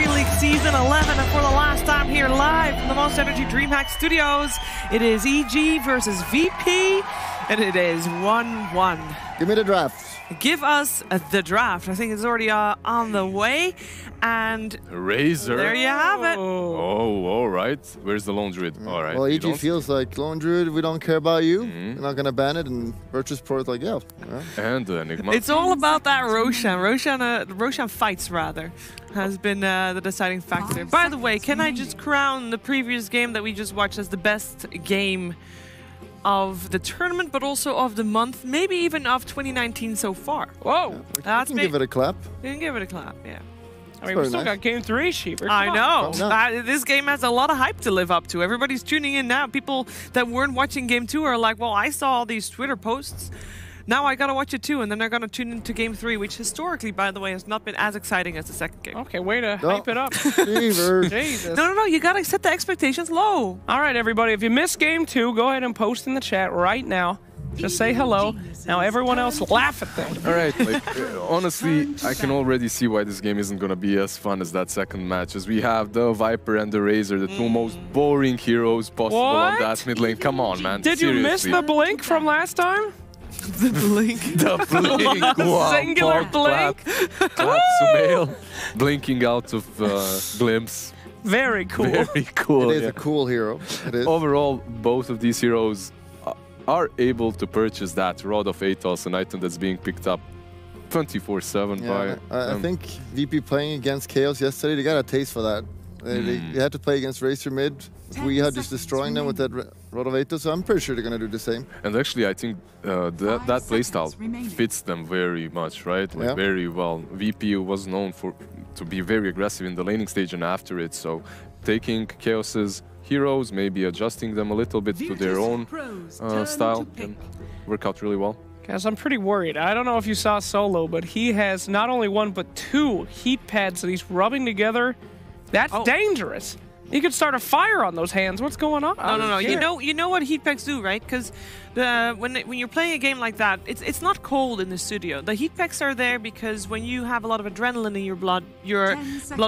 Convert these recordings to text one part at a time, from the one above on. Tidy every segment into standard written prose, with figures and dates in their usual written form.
Green League Season 11, and for the last time here live from the Most Energy DreamHack Studios, it is EG versus VP, and it is 1-1. Give me the draft. Give us the draft. I think it's already on the way, and Razor. there you have it. Oh, all right. Where's the Lone Druid? All right. Well, EG feels like Lone Druid, we don't care about you. We're not going to ban it, and Virtus.Pro is like, yeah. And Enigma. It's all about that Roshan. Roshan fights, rather, has been the deciding factor. By the way, can I just crown the previous game that we just watched as the best game of the tournament, but also of the month, maybe even of 2019 so far? Whoa! Yeah, we can give it a clap. You can give it a clap, yeah. I mean, we still got Game 3, Sheeper. I know. This game has a lot of hype to live up to. Everybody's tuning in now. People that weren't watching Game 2 are like, well, I saw all these Twitter posts. Now I gotta watch it too, and then they're gonna tune into Game 3, which historically, by the way, has not been as exciting as the second game. Okay, way to hype it up. Jesus. No, you gotta set the expectations low. All right, everybody, if you missed Game 2, go ahead and post in the chat right now. Just say hello. Now everyone else laugh at them. All right, like, honestly, I can already see why this game isn't gonna be as fun as that second match, as we have the Viper and the Razor, the two most boring heroes possible on that mid lane. Come on, man. Did you miss the blink from last time? The blink. The blink. Wow. Singular blink. Clap Sumail. Blinking out of glimpse. Very cool. Very cool. It is a cool hero. It is. Overall, both of these heroes are able to purchase that Rod of Athos, an item that's being picked up 24/7 by... I think VP playing against Chaos yesterday, they got a taste for that. They had to play against Razor mid. We had just destroying them with that Rod of Athos, so I'm pretty sure they're going to do the same. And actually, I think that playstyle fits them very much, right? Like very well. VP was known to be very aggressive in the laning stage and after it, so taking Chaos's heroes, maybe adjusting them a little bit to their own style, can work out really well. Guys, I'm pretty worried. I don't know if you saw Solo, but he has not only one, but two heat pads that he's rubbing together. That's dangerous. He could start a fire on those hands. What's going on? No. You know what heat packs do, right? Because when you're playing a game like that, it's not cold in the studio. The heat packs are there because when you have a lot of adrenaline in your blood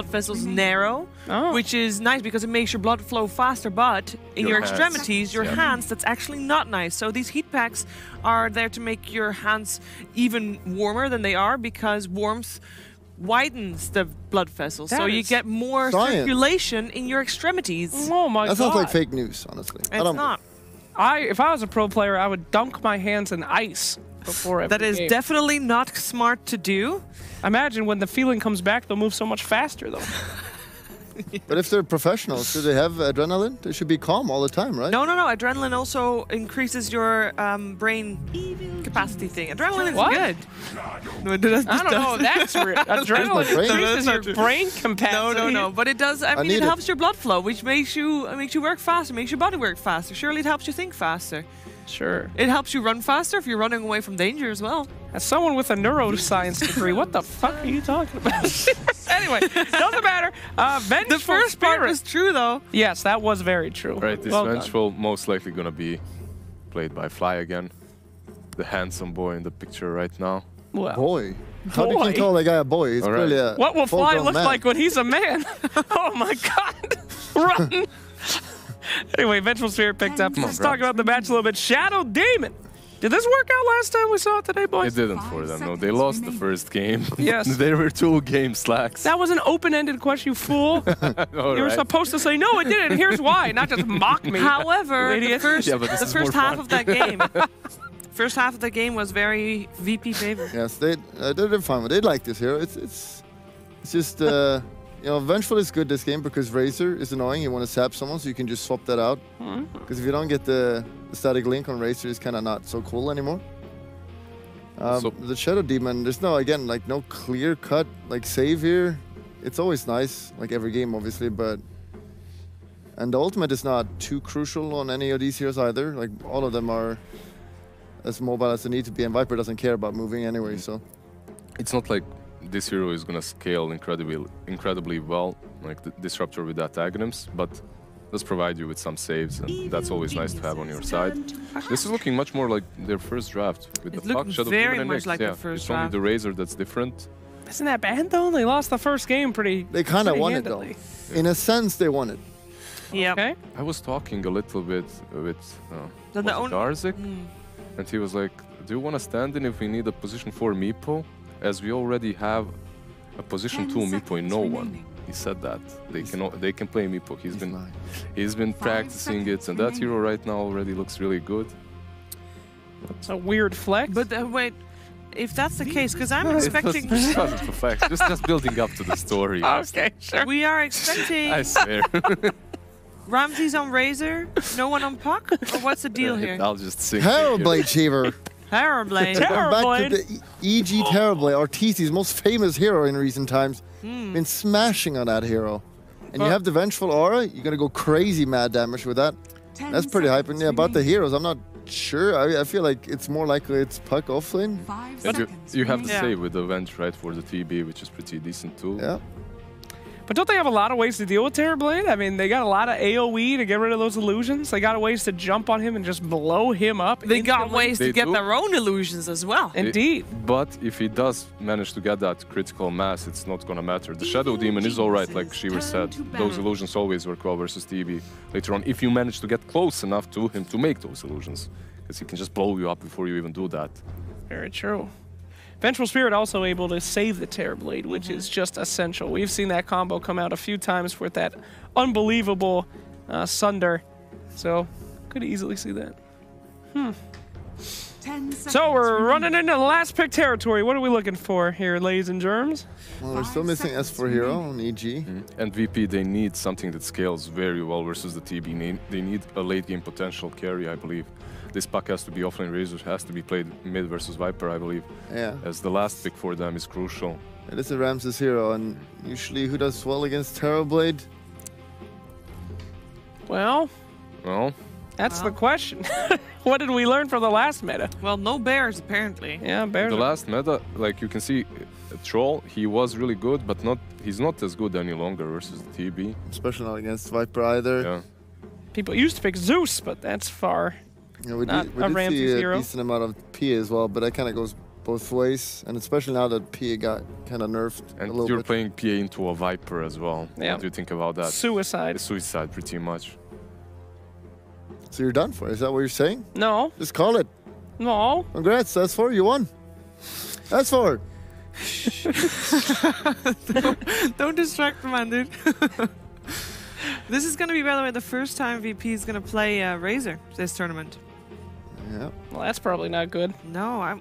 vessels narrow, which is nice because it makes your blood flow faster. But in your extremities, your hands, that's actually not nice. So these heat packs are there to make your hands even warmer than they are, because warmth widens the blood vessels, so you get more circulation in your extremities. Oh my god. That sounds like fake news, honestly. It's not. If I was a pro player, I would dunk my hands in ice before every That is game. definitely not smart to do. Imagine when the feeling comes back, they'll move so much faster, though. But if they're professionals, do they have adrenaline? They should be calm all the time, right? No. Adrenaline also increases your brain capacity thing. Adrenaline is good. No, I don't know. That's real. Adrenaline increases your brain capacity. No. But it does. I mean, it helps your blood flow, which makes you work faster, makes your body work faster. Surely it helps you think faster. Sure. It helps you run faster if you're running away from danger as well. As someone with a neuroscience degree, what the fuck are you talking about? Anyway, doesn't matter. Vengeful The first part was true, though. Yes, that was very true. Right, this Vengeful most likely gonna be played by Fly again. The handsome boy in the picture right now. Well, boy. How do you call that guy a boy? He's really a what will Fly look like when he's a man? Oh my god. Run! Anyway, Vengeful Spirit picked up. Let's talk about the match a little bit. Shadow Demon. Did this work out last time we saw it today, boys? It didn't for them, no. They lost the first game. Yes. There were 2 game slacks. That was an open-ended question, you fool. You were supposed to say, no, it didn't. Here's why, not just mock me. However, the first half of that game... First half of the game was very VP favored. Yes, they're fine. They like this hero. It's just you know, Vengeful is good this game because Razor is annoying. You want to sap someone, so you can just swap that out. Because if you don't get the static link on Razor, it's kind of not so cool anymore. The Shadow Demon, there's no clear cut save here. It's always nice, like every game obviously, and the ultimate is not too crucial on any of these heroes either. Like all of them are as mobile as they need to be, and Viper doesn't care about moving anyway, so. It's not like this hero is gonna scale incredibly well, like the Disruptor with that Aghanims, but does provide you with some saves, and that's always nice to have on your side. This is looking much more like their first draft with the Puck, Shadow very Demon, much like their first it's draft. only the Razor that's different. Isn't that bad though? They lost the first game pretty. They kind of pretty won handily. it though. In a sense, they won it. Yeah. Okay. I was talking a little bit with Then the Darzik, and he was like, "Do you want to stand in if we need a position 4 Meepo, as we already have a position 2 Meepo in no one?" He said that they can play Meepo. He's been practicing it, and that hero right now already looks really good. It's a weird flex. But wait, if that's the case, because I'm expecting... It doesn't affect. Just building up to the story. Okay, sure. We are expecting I swear. Ramses on Razor, no one on Puck? Or what's the deal here? I'll just sing. Terrorblade Cheever. Terrorblade. Going back to the EG Terrorblade, Arteezy's most famous hero in recent times. Been smashing on that hero. And you have the Vengeful Aura, you're gonna go crazy mad damage with that. That's pretty hype. And yeah, about the heroes, I'm not sure. I feel like it's more likely it's Puck offlane. You have to say with the Venge, right, for the TB, which is pretty decent too. Yeah. But don't they have a lot of ways to deal with Terrorblade? I mean, they got a lot of AoE to get rid of those illusions. They got ways to jump on him and just blow him up. They got ways to get their own illusions as well. Indeed. But if he does manage to get that critical mass, it's not gonna matter. The Shadow Demon is alright, like Shiver said. Those illusions always work well versus TB later on, if you manage to get close enough to him to make those illusions. Because he can just blow you up before you even do that. Very true. Vengeful Spirit also able to save the Terrorblade, which is just essential. We've seen that combo come out a few times with that unbelievable Sunder. So, could easily see that. So we're running into the last pick territory. What are we looking for here, ladies and germs? Well, they're still missing S4 hero on EG. And VP, they need something that scales very well versus the TB. They need a late game potential carry, I believe. This pack has to be offlane Razor, has to be played mid versus Viper, I believe. Yeah. As the last pick for them is crucial. It is a Ramses hero, and usually who does well against Terrorblade? Well, that's the question. What did we learn from the last meta? Well, no bears, apparently. Yeah, bears. The last meta, like you can see, Troll, he was really good, but he's not as good any longer versus the TB. Especially not against Viper either. Yeah. People used to pick Zeus, but that's far. Yeah, we Not did a Ramses see a hero. decent amount of P as well, but that kind of goes both ways, and especially now that P got kind of nerfed a And little you're bit. playing PA into a Viper as well. Yeah. What do you think about that? Suicide. It's suicide, pretty much. So you're done for. Is that what you're saying? No. Just call it. No. Congrats, that's 4. You won. That's 4. Don't distract the man, dude. This is going to be, by the way, the first time VP is going to play Razor this tournament. Yeah. Well, that's probably not good. No, I'm...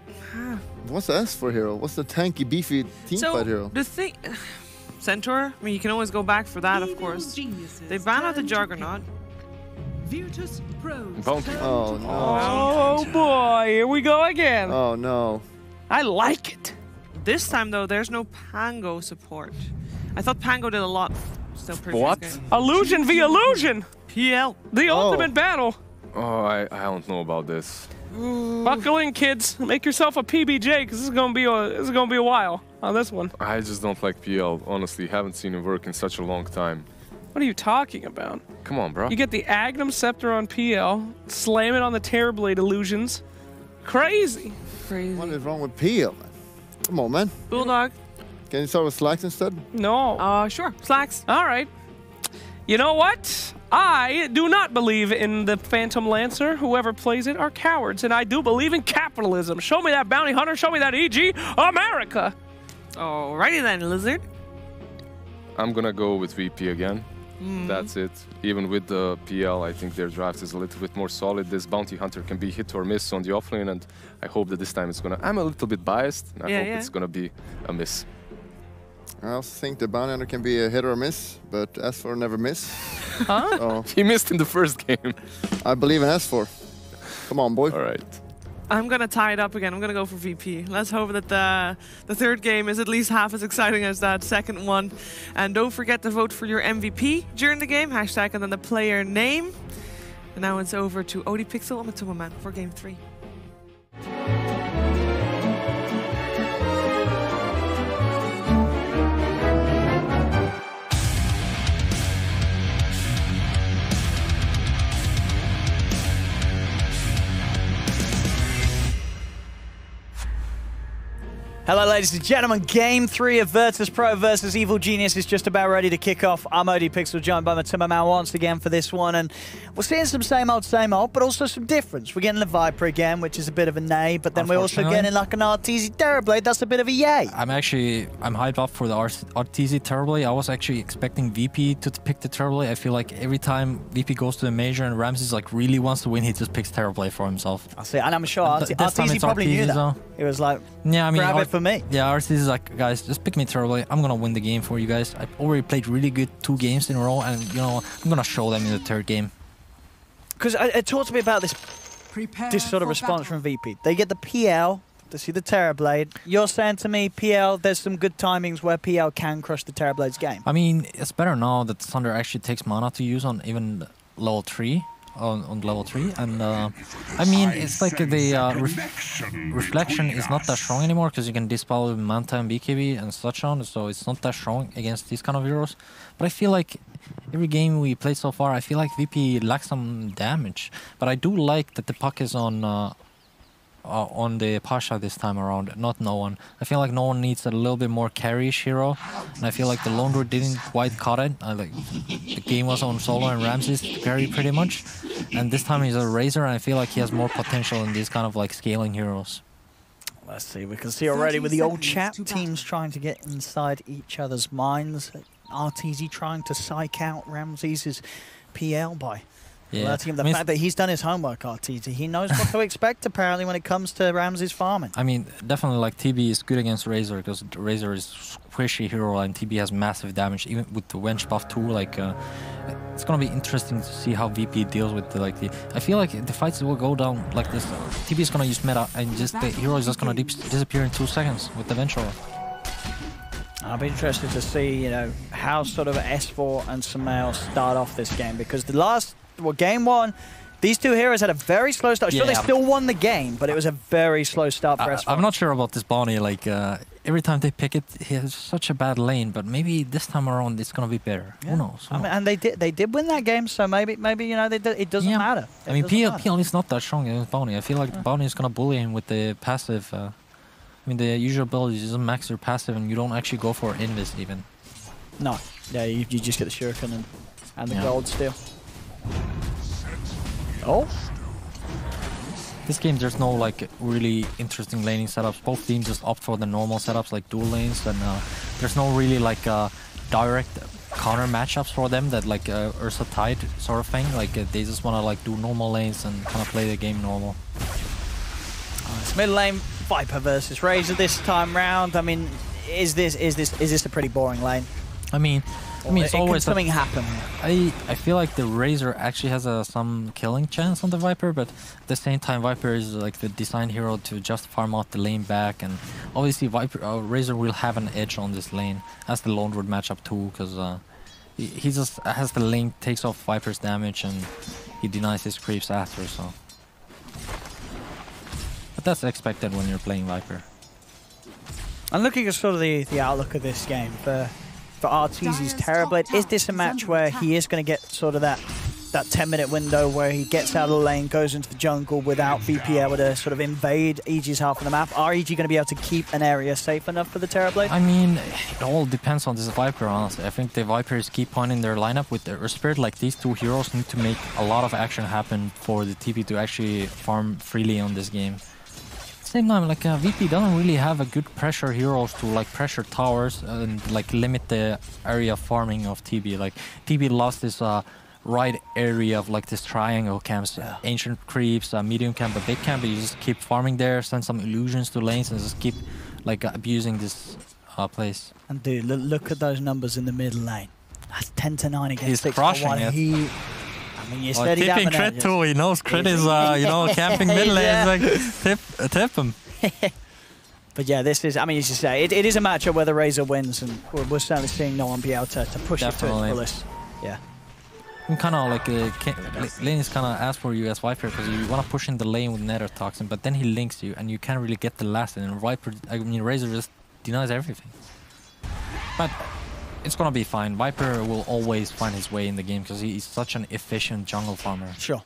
What's the S4 hero? What's the tanky, beefy teamfight hero? The thing... Centaur? I mean, you can always go back for that, of course. They ban out the Juggernaut. Virtus.Pro. Bounty. Oh, no. Oh boy, here we go again. Oh, no. I like it. This time, though, there's no Pango support. I thought Pango did a lot. Still pretty What? good. Illusion v illusion. PL. The ultimate battle. Oh, I don't know about this. Buckle in, kids. Make yourself a PBJ, because this is gonna be a while on this one. I just don't like PL, honestly. Haven't seen him work in such a long time. What are you talking about? Come on, bro. You get the Agnum Scepter on PL, slam it on the Terrorblade illusions. Crazy. Crazy. What is wrong with PL, man? Come on, man. Bulldog. Can you start with Slacks instead? No. Sure. Slacks. All right. You know what? I do not believe in the Phantom Lancer. Whoever plays it are cowards, and I do believe in capitalism. Show me that bounty hunter. Show me that EG America. Alrighty then, Lizard. I'm gonna go with VP again. That's it. Even with the PL, I think their draft is a little bit more solid. This bounty hunter can be hit or miss on the offlane, and I hope that this time it's gonna... I'm a little bit biased, and I hope it's gonna be a miss. I also think the bounty hunter can be a hit or a miss, but S4 never miss. Huh? So He missed in the first game. I believe in S4. Come on, boy. All right. I'm going to tie it up again. I'm going to go for VP. Let's hope that the third game is at least half as exciting as that second one. And don't forget to vote for your MVP during the game. Hashtag and then the player name. And now it's over to ODPixel and Matuma Man for game 3. Hello, ladies and gentlemen. Game 3 of Virtus.Pro versus Evil Genius is just about ready to kick off. I'm ODPixel, joined by my Timmerman once again for this one, and we're seeing some same old, but also some difference. We're getting the Viper again, which is a bit of a nay, but then we're also getting like an RTZ Terrorblade. That's a bit of a yay. I'm hyped up for the RTZ Terrorblade. I was actually expecting VP to pick the Terrorblade. I feel like every time VP goes to the Major and Ramses like really wants to win, he just picks Terrorblade for himself. I see, and I'm sure RTZ probably knew that. It was like, yeah, I mean, grab it for me. Yeah, RTZ is like, guys, just pick me Terrorblade. I'm gonna win the game for you guys. I've already played really good 2 games in a row, and you know, I'm gonna show them in the 3rd game. Because it talks to me about this sort of response from VP. They get the PL to see the Terrorblade. You're saying to me, PL, there's some good timings where PL can crush the Terrorblade's game. I mean, it's better now that Thunder actually takes mana to use on even level 3. On level 3, and I mean, it's like the reflection is not that strong anymore because you can dispel with Manta and BKB and such on, so it's not that strong against these kind of heroes. But I feel like every game we played so far, I feel like VP lacks some damage. But I do like that the puck is on the Pasha this time around, not No One. I feel like No One needs a little bit more carry-ish hero, and I feel like the Lone Dwarf didn't quite cut it. The game was on Solo and Ramses to carry pretty much, and this time he's a Razor, and I feel like he has more potential in these kind of like scaling heroes. Let's see, we can see already with the old chat teams trying to get inside each other's minds. RTZ trying to psych out Ramses' PL by alerting him the fact that he's done his homework, RTZ. He knows what to expect, apparently, when it comes to Ramses' farming. I mean, definitely, like, TB is good against Razor, because Razor is squishy hero, and TB has massive damage, even with the Wench buff too. Like, it's gonna be interesting to see how VP deals with the I feel like the fights will go down like this. TB is gonna use meta, and just the hero is just gonna disappear in 2 seconds with the Venture. I'll be interested to see, you know, how sort of S4 and Sumail start off this game, because the last, well, game 1, these 2 heroes had a very slow start. Sure, they still won the game, but it was a very slow start for S4. I'm not sure about this Bonnie. Like, every time they pick it, he has such a bad lane, but maybe this time around it's gonna be better. Yeah. Who knows? I mean, and they did win that game, so maybe you know, it doesn't matter. I mean, PL is not that strong against Bonnie. I feel like Bonnie is gonna bully him with the passive. I mean, the usual ability is max your passive, and you don't actually go for Invis even. No, yeah, you just get the Shuriken and the gold steal. Oh. This game, there's no like really interesting laning setups. Both teams just opt for the normal setups like dual lanes, and there's no really like direct counter matchups for them that like Ursa Tide sort of thing. Like they just want to like do normal lanes and kind of play the game normal. It's mid lane Viper versus Razor this time round. I mean, is this a pretty boring lane? I mean, it's always something happen. I feel like the Razor actually has some killing chance on the Viper, but at the same time, Viper is like the design hero to just farm out the lane back, and obviously Razor will have an edge on this lane as the Lone Dwarf matchup too, because he just has the lane, takes off Viper's damage, and he denies his creeps after. So, but that's expected when you're playing Viper. I'm looking at sort of the outlook of this game for RTZ's Terrorblade. Is this a match where he is going to get sort of that 10-minute window where he gets out of the lane, goes into the jungle without VP able to sort of invade EG's half of the map? Are EG going to be able to keep an area safe enough for the Terrorblade? I mean, it all depends on this Viper, honestly. I think the Vipers keep pointing their lineup with the Earth Spirit. Like, these 2 heroes need to make a lot of action happen for the TP to actually farm freely on this game. Same time, like VP doesn't really have a good pressure heroes to like pressure towers and like limit the area farming of TB. Like TB lost this right area of like this triangle camps, ancient creeps, medium camp, a big camp. But you just keep farming there, send some illusions to lanes, and just keep like abusing this place. And dude, look at those numbers in the middle lane. That's 10-9 against He's 6 crushing it. I mean, you're steady down crit too. He knows crit is, you know, camping mid lane. Like, tip him. But yeah, this is, I mean, as you say, it is a matchup where the Razor wins, and we're certainly seeing no one be able to push it to its fullest. Yeah. And kind of like, lane is kind of asked for you as Viper, because you want to push in the lane with Nether Toxin, but then he links you, and you can't really get the last, and Viper, I mean, Razor just denies everything. But it's gonna be fine. Viper will always find his way in the game because he's such an efficient jungle farmer. Sure.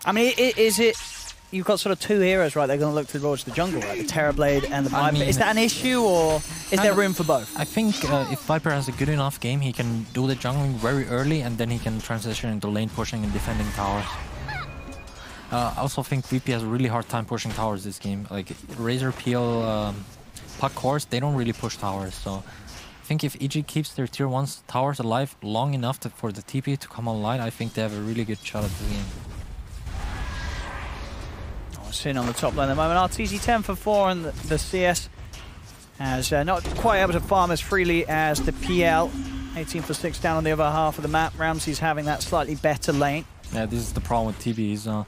I mean, is it you've got sort of two heroes, right? They're going to look towards the jungle, right? The Terrorblade and the Viper. Is that an issue, or is there room for both? I think if Viper has a good enough game, he can do the jungling very early, and then he can transition into lane pushing and defending towers. I also think VP has a really hard time pushing towers this game. Like Razor, Peel, Puck, Horse, they don't really push towers. So I think if EG keeps their tier 1 towers alive long enough for the TP to come online, I think they have a really good shot at the game. Sitting on the top lane at the moment. RTZ 10 for 4 and the CS as not quite able to farm as freely as the PL. 18 for 6 down on the other half of the map. Ramsey's having that slightly better lane. Yeah, this is the problem with TB.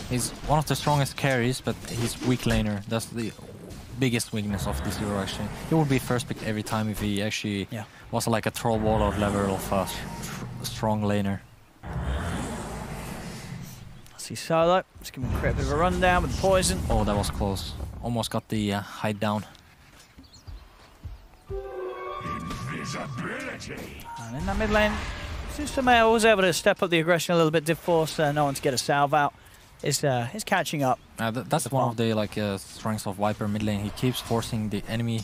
He's one of the strongest carries, but he's weak laner. That's the biggest weakness of this hero, actually. He would be first pick every time if he actually was like a troll warlord level of strong laner. See Solo, just give him a bit of a rundown with the poison. Oh, that was close. Almost got the hide down. Invisibility. And in that mid lane, Sumail was able to step up the aggression a little bit, did force no one to get a salve out. Is catching up. That's one of the strengths of Viper mid lane. He keeps forcing the enemy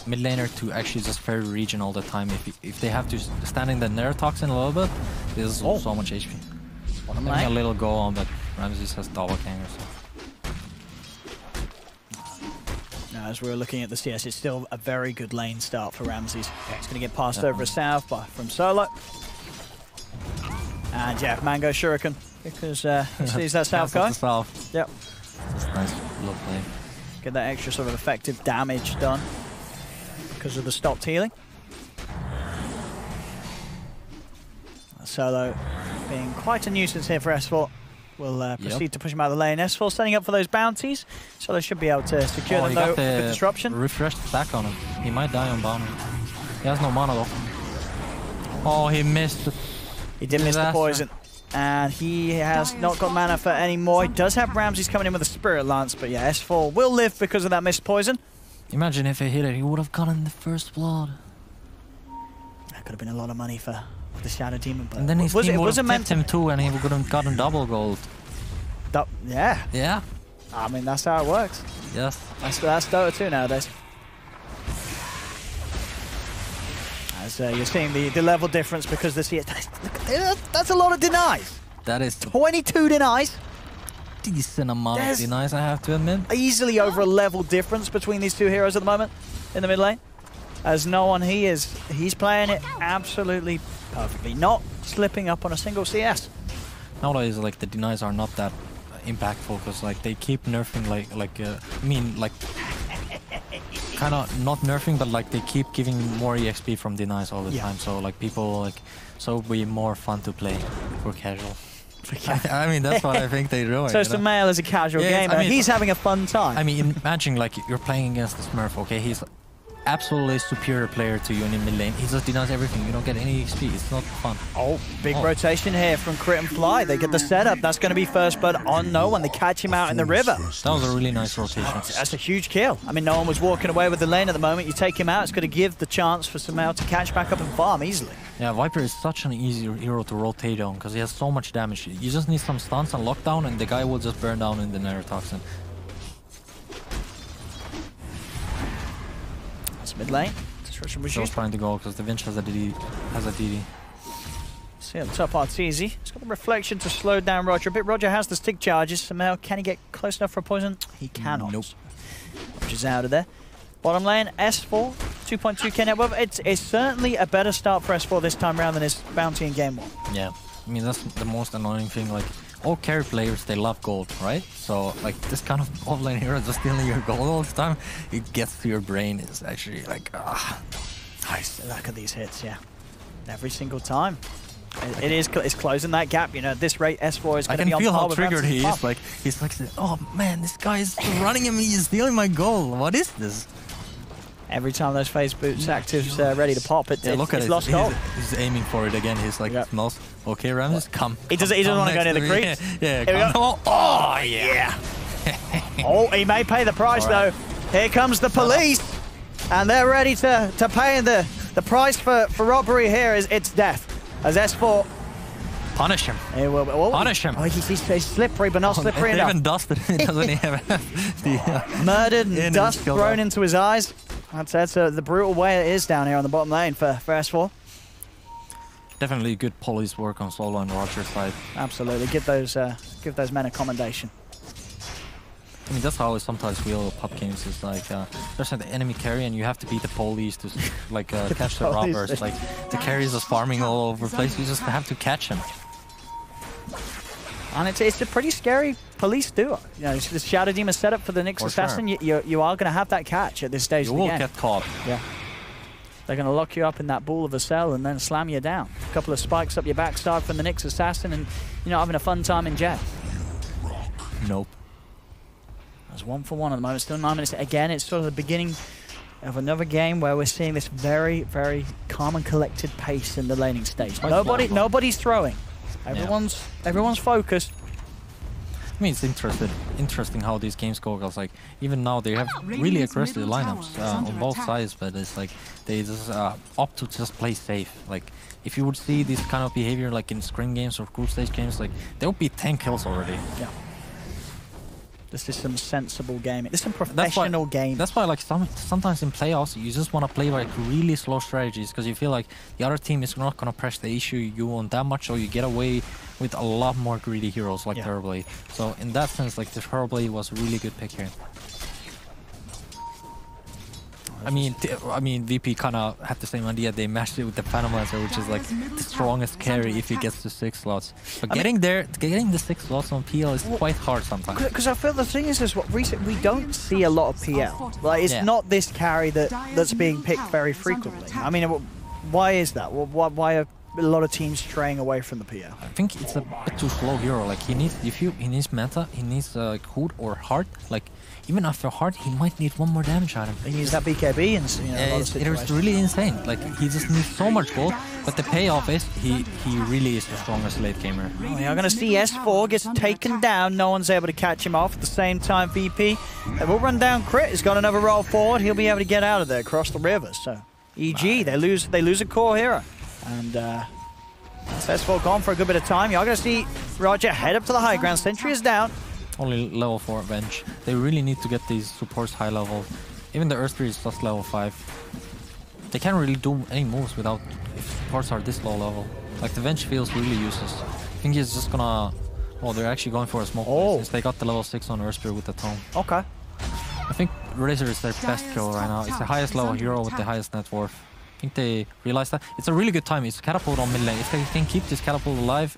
mid laner to actually just ferry region all the time. If they have to stand in the Neurotoxin a little bit, there's so much HP. Having a little go on, but Ramses has double ganger. Now, as we're looking at the CS, it's still a very good lane start for Ramses. It's going to get passed over a salve from Solo. And yeah, Mango Shuriken, because he sees that salve going. Yep. That's nice low play. Get that extra sort of effective damage done because of the stopped healing. Solo being quite a nuisance here for S4. We'll proceed to push him out of the lane. S4 setting up for those bounties. Solo should be able to secure them though with disruption. Refreshed back on him. He might die on bounty. He has no mana though. Oh, he missed. He did miss the poison. And he has not got mana for any more. He does have Ramses coming in with a Spirit Lance, but yeah, S4 will live because of that missed poison. Imagine if he hit it, he would have gotten the first blood. That could have been a lot of money for the Shadow Demon, but and then his team would have tipped him too, and he would have gotten double gold. Yeah. Yeah. I mean, that's how it works. Yes. That's Dota 2 nowadays. As you're seeing the level difference because the CS... That's a lot of denies. That is 22 denies. Decent amount of denies, I have to admit. Easily over a level difference between these two heroes at the moment in the mid lane. As no one, he's playing it absolutely perfectly, not slipping up on a single CS. Nowadays, like, the denies are not that impactful because like they keep nerfing kind of not nerfing, but like they keep giving more EXP from denies all the time. So like people so it'll be more fun to play for casual. I mean, that's what I think they do. So Sumail is a casual gamer. I mean, he's having a fun time. I mean, imagine like you're playing against the Smurf. Okay, he's absolutely superior player to you in mid lane. He just denies everything. You don't get any XP. It's not fun. Oh, big rotation here from Crit and Fly. They get the setup. That's going to be first blood on no one. They catch him out in the river. That was a really nice rotation. That's a huge kill. I mean, no one was walking away with the lane at the moment. You take him out, it's going to give the chance for Sumail to catch back up and farm easily. Yeah, Viper is such an easy hero to rotate on because he has so much damage. You just need some stuns and lockdown, and the guy will just burn down in the Neurotoxin. That's mid lane. Still trying to go because the Vinch has a DD. See at the top Arteezy. He's got the reflection to slow down Roger a bit. Roger has the stick charges. Somehow, can he get close enough for a poison? He cannot. Nope. Roger's out of there. Bottom lane, S4, 2.2k net worth. It's certainly a better start for S4 this time around than his bounty in game 1. Yeah, I mean, that's the most annoying thing. Like, all carry players, they love gold, right? So, like, this kind of offlane hero just stealing your gold all the time, it gets to your brain. It's actually like, Nice. Look at these hits, yeah. Every single time. It's closing that gap, you know. At this rate, S4 is going to be on par with I can feel how triggered he is. Like, he's like, oh man, this guy is running at me, he's stealing my gold. What is this? Every time those phase boots actives ready to pop, it's lost gold. He's aiming for it again. He's like, smells. Okay, Ramses, come. He doesn't want to go near the creep. Yeah, come. Oh, yeah. Oh, he may pay the price, though. Here comes the police. And they're ready to pay the price for robbery here. It's death. As S4 Punish him. Punish him. Oh, he's slippery, but not slippery enough. Even dust, but he doesn't have the... Murdered and dust thrown into his eyes. That's the brutal way it is down here on the bottom lane for S4. Definitely good police work on Solo and Roger's side. Absolutely. Give those men a commendation. I mean, that's how I sometimes feel pub games. Is like there's an enemy carry and you have to beat the police to like catch the robbers. Like the carries is farming all over the place. You just have to catch him. And it's a pretty scary police duo. You know, the Shadow Demon setup for the Nyx Assassin. Sure. You are going to have that catch at this stage of the game. You will get caught. Yeah. They're going to lock you up in that ball of a cell and then slam you down. A couple of spikes up your backside from the Nyx Assassin, and you're not having a fun time in jet. Nope. There's 1 for 1 at the moment. Still 9 minutes. Again, it's sort of the beginning of another game where we're seeing this very, very calm and collected pace in the laning stage. Nobody's throwing. Everyone's focused. I mean, it's interesting how these games go, because like even now they have really aggressive lineups on both sides, but it's like they just opt to just play safe. Like if you would see this kind of behavior like in scrim games or group stage games, like there would be 10 kills already. Yeah. This is some sensible gaming. This is some professional gaming. That's why, like, sometimes in playoffs, you just want to play like really slow strategies, because you feel like the other team is not going to press the issue you on that much, so you get away with a lot more greedy heroes like Terrorblade. So in that sense, like, the Terrorblade was a really good pick here. I mean, VP kind of had the same idea. They matched it with the Phantom Lancer, which is like the strongest carry if he gets to 6 slots. But getting the 6 slots on PL is quite hard sometimes. Because I feel the thing is what we don't see a lot of PL. Like it's not this carry that's being picked very frequently. I mean, why is that? Why are a lot of teams straying away from the PL? I think it's a bit too slow hero. Like he needs meta, he needs Hood or Heart. Like even after Heart, he might need 1 more damage item. He needs that BKB and a lot of situations. It's really insane. Like he just needs so much gold, but the payoff is he really is the strongest late gamer. Oh, we are going to see S4 gets taken down. No one's able to catch him off. At the same time, VP they will run down Crit. He's got another roll forward. He'll be able to get out of there across the river. So EG, they lose a core hero. And that's S4 gone for a good bit of time. You're going to see Roger head up to the high ground. Sentry is down. Only level 4 bench. They really need to get these supports high level. Even the Earth 3 is just level 5. They can't really do any moves without if supports are this low level. Like the bench feels really useless. I think he's just gonna... Oh, they're actually going for a smoke since they got the level 6 on Earth with the Tome. Okay. I think Razor is their best kill right now. It's the highest level hero with the highest net worth. I think they realize that. It's a really good time. It's Catapult on mid lane. If they can keep this Catapult alive,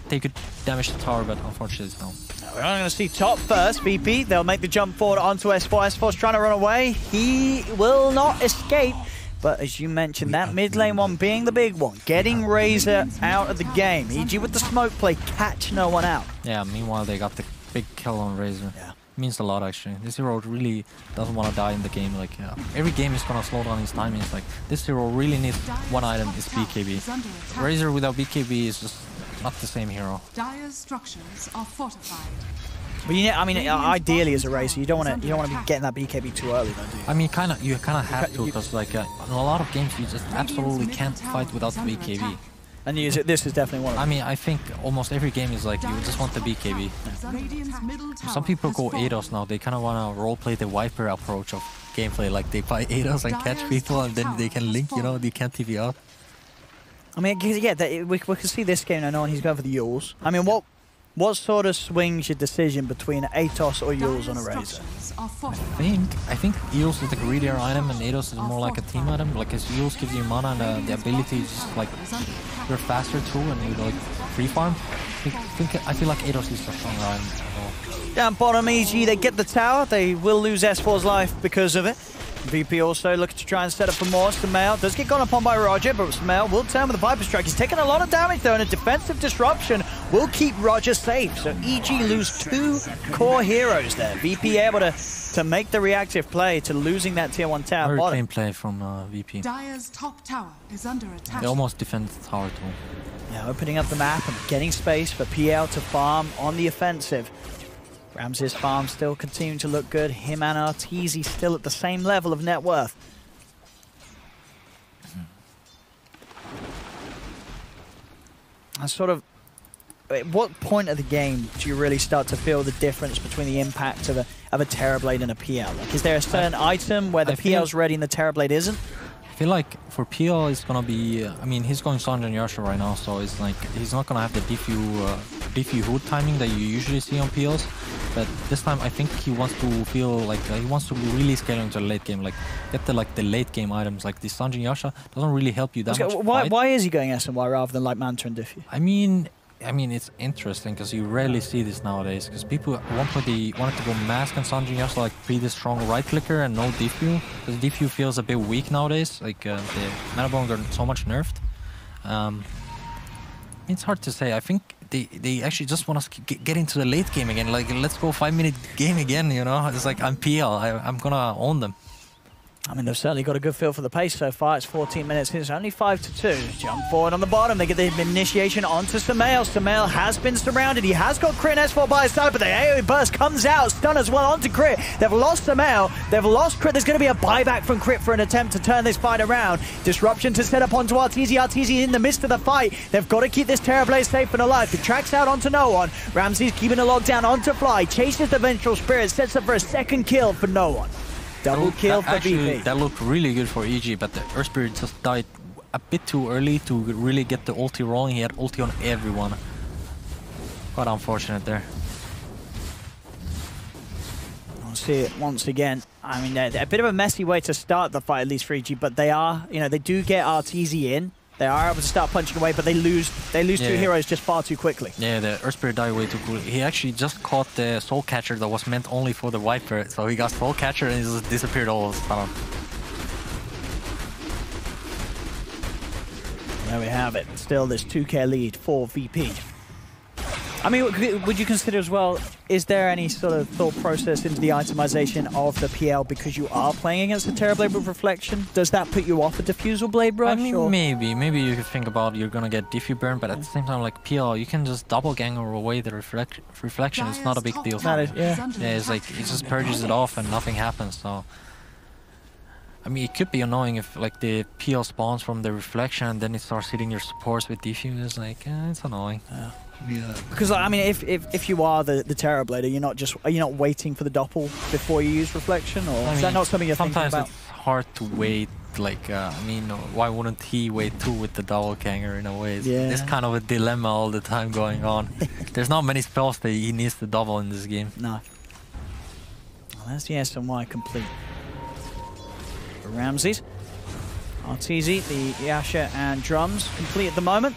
they could damage the tower, but unfortunately it's no. We're going to see top first, VP. They'll make the jump forward onto S4. S4's trying to run away. He will not escape. But as you mentioned, that mid lane one being the big one. Getting Razor out of the game. EG with the smoke play, catch no one out. Yeah, meanwhile they got the big kill on Razor. Yeah. Means a lot actually. This hero really doesn't want to die in the game. Like every game is gonna slow down his timing. It's like this hero really needs 1 item, is BKB. Razor without BKB is just not the same hero. Dire's structures are fortified. But I mean, ideally as a Razor, you don't want to be getting that BKB too early, though, do you? I mean, you kind of have to, because like in a lot of games you just absolutely can't fight without the BKB. And this is definitely one of them. I mean, I think almost every game is like you just want the BKB. Some people go ADOS now. They kind of want to roleplay the Viper approach of gameplay. Like they buy ADOS and catch people, and then they can link. You know, they can't TV out. I mean, yeah, we can see this game. I know, and he's going for the Yules. I mean, what sort of swings your decision between Atos or Yules on a Razor? I think Yules is the greedier item, and Atos is more like a team item. Like, as Yules gives you mana and the ability to just like you're faster too, and you like free farm. I feel like Atos is the stronger item. Down bottom, EG, they get the tower. They will lose S4's life because of it. VP also looking to try and set up for more. Sumail does get gone upon by Roger, but Sumail will turn with the Viper Strike. He's taking a lot of damage though, and a defensive disruption will keep Roger safe. So EG lose 2 core heroes there. VP able to make the reactive play to losing that tier 1 tower. Very clean play from VP. Dire's top tower is under attack. They almost defend the tower too. Yeah, opening up the map and getting space for PL to farm on the offensive. Ramsey's farm still continuing to look good. Him and Arteezy still at the same level of net worth. And sort of at what point of the game do you really start to feel the difference between the impact of a Terrorblade and a PL? Like, is there a certain item where the PL's ready and the Terrorblade isn't? I feel like for PL it's gonna be, I mean, he's going Sanji and Yasha right now, so it's like he's not gonna have the DFU hood timing that you usually see on PLs. But this time I think he wants to feel like he wants to really scale into the late game, like get the late game items. Like the Sanji and Yasha doesn't really help you that much. Why is he going SNY rather than like Manta and Diffu? I mean, it's interesting because you rarely see this nowadays. Because people wanted to go Mask and Sanji and Yasha, like pretty strong right clicker and no Diffu. Because Diffu feels a bit weak nowadays. Like the mana bones are so much nerfed. It's hard to say. I think they actually just want us to get into the late game again. Like, let's go 5-minute game again, you know? It's like, I'm PL. I'm gonna own them. I mean, they've certainly got a good feel for the pace so far. It's 14 minutes. It's only 5-2. Jump forward on the bottom. They get the initiation onto Sumail. Sumail has been surrounded. He has got Crit and S4 by his side, but the AoE burst comes out. Stun as well onto Crit. They've lost Sumail. They've lost Crit. There's going to be a buyback from Crit for an attempt to turn this fight around. Disruption to set up onto Arteezy. Arteezy in the midst of the fight. They've got to keep this Terrorblade safe and alive. The track's out onto no one. Ramsey's keeping a lockdown onto Fly. Chases the Vengeful Spirit. Sets up for a second kill for no one. Double kill for VP. That looked really good for EG, but the Earth Spirit just died a bit too early to really get the ulti rolling. He had ulti on everyone. Quite unfortunate there. I'll see it once again. I mean, they're a bit of a messy way to start the fight, at least for EG, but they are, you know, they do get Arteezy in. They are able to start punching away, but they lose two heroes just far too quickly. Yeah, the Earth Spirit died way too quickly. He actually just caught the Soul Catcher that was meant only for the Viper, so he got Soul Catcher and he just disappeared all of a sudden. There we have it. Still this 2k lead for VP. I mean, would you consider as well, is there any sort of thought process into the itemization of the PL because you are playing against the Terrorblade with Reflection? Does that put you off a Diffusal Blade Rush? I mean, maybe you could think about you're gonna get Diffu burn, but at the same time, like PL, you can just double gang away the reflection. It's not a big deal. Yeah, it's like it just purges it off and nothing happens. So, I mean, it could be annoying if like the PL spawns from the reflection and then it starts hitting your supports with Diffu. It's like it's annoying. Yeah. Because I mean, if you are the Terrorblade, are you not waiting for the doppel before you use Reflection, or is that not something you're thinking about? Sometimes it's hard to wait. Like I mean, why wouldn't he wait too with the double ganger in a way? It's kind of a dilemma all the time going on. There's not many spells that he needs to double in this game. No. Well, that's the SNY complete. For Ramses, Arteezy, the Yasha and Drums complete at the moment.